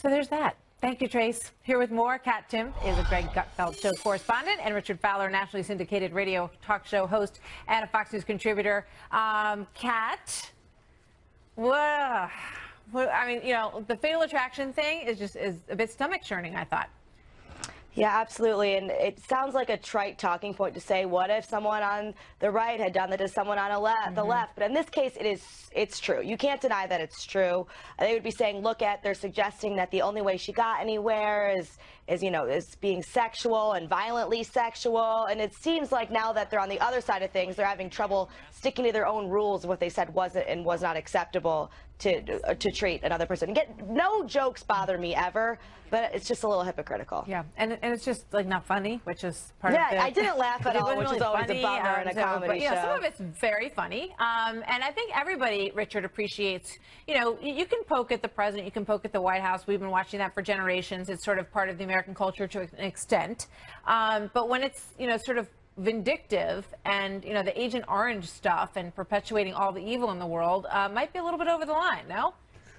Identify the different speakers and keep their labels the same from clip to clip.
Speaker 1: So there's that. Thank you, Trace. Here with more, Kat Timpf is a Greg Gutfeld Show correspondent, and Richard Fowler, nationally syndicated radio talk show host and a Fox News contributor. Kat, well, I mean, you know, the Fatal Attraction thing is a bit stomach churning, I thought.
Speaker 2: Yeah, absolutely. And it sounds like a trite talking point to say, what if someone on the right had done that to someone on the left? But in this case, it's true. You can't deny that it's true. They would be saying, look at, they're suggesting that the only way she got anywhere is being sexual and violently sexual. And it seems like now that they're on the other side of things, they're having trouble sticking to their own rules of what they said wasn't and was not acceptable to treat another person. No jokes bother me ever, but it's just a little hypocritical.
Speaker 1: Yeah, and it's just like not funny, which is part of it.
Speaker 2: Yeah, I didn't laugh at all, which
Speaker 1: really
Speaker 2: is always
Speaker 1: funny,
Speaker 2: a bummer in a comedy show.
Speaker 1: Some of it's very funny, and I think everybody, Richard, appreciates. You know, you can poke at the president, you can poke at the White House. We've been watching that for generations. It's sort of part of the American culture to an extent, but when it's sort of vindictive and the Agent Orange stuff and perpetuating all the evil in the world might be a little bit over the line. No?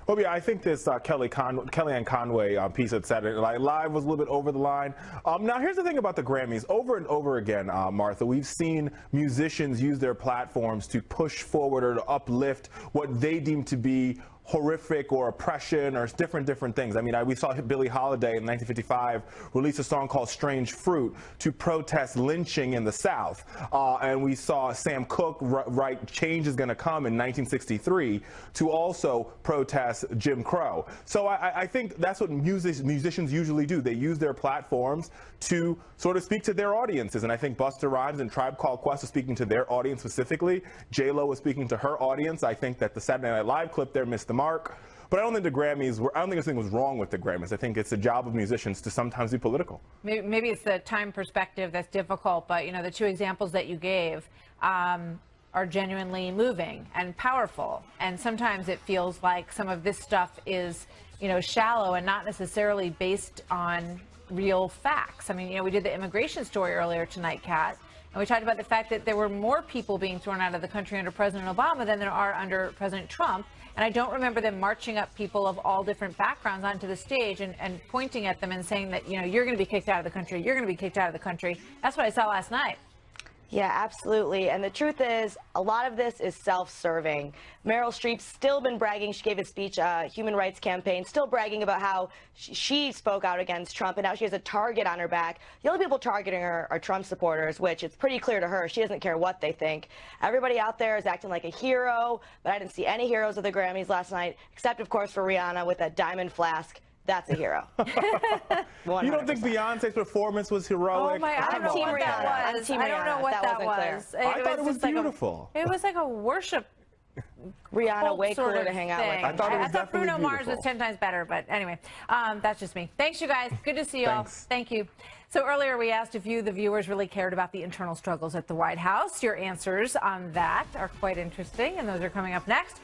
Speaker 3: Well, yeah, I think this Kellyanne Conway piece at Saturday Night Live was a little bit over the line. Now, here's the thing about the Grammys. Over and over again, Martha, we've seen musicians use their platforms to push forward or to uplift what they deem to be horrific or oppression or different things. I mean, we saw Billie Holiday in 1955 release a song called Strange Fruit to protest lynching in the South. And we saw Sam Cooke write Change is Gonna Come in 1963 to also protest Jim Crow. So I think that's what musicians usually do. They use their platforms to sort of speak to their audiences. And I think Busta Rhymes and Tribe Called Quest are speaking to their audience specifically. J-Lo was speaking to her audience. I think that the Saturday Night Live clip there missed the mark. But I don't think the Grammys I don't think anything was wrong with the Grammys. I think it's the job of musicians to sometimes be political.
Speaker 1: Maybe it's the time perspective that's difficult, but the two examples that you gave are genuinely moving and powerful. And sometimes it feels like some of this stuff is, shallow and not necessarily based on real facts. I mean, we did the immigration story earlier tonight, Kat. And we talked about the fact that there were more people being thrown out of the country under President Obama than there are under President Trump. And I don't remember them marching up people of all different backgrounds onto the stage and pointing at them and saying that, you're going to be kicked out of the country. You're going to be kicked out of the country. That's what I saw last night.
Speaker 2: Yeah, absolutely. And the truth is, a lot of this is self-serving. Meryl Streep's still been bragging. She gave a speech, Human Rights Campaign, still bragging about how she spoke out against Trump, and now she has a target on her back. The only people targeting her are Trump supporters, which it's pretty clear to her. She doesn't care what they think. Everybody out there is acting like a hero, but I didn't see any heroes of the Grammys last night, except, of course, for Rihanna with that diamond flask. That's a hero.
Speaker 3: You don't think Beyonce's performance was heroic?
Speaker 1: Oh my! I don't know what that was. I don't know what that was.
Speaker 3: I thought it was beautiful.
Speaker 1: It was like a worship.
Speaker 2: Rihanna, way cooler to hang out with.
Speaker 3: I thought it was definitely
Speaker 1: Bruno
Speaker 3: beautiful.
Speaker 1: Mars was 10 times better, but anyway, that's just me. Thanks, you guys. Good to see you all. Thank you. So earlier we asked if you, the viewers, really cared about the internal struggles at the White House. Your answers on that are quite interesting, and those are coming up next.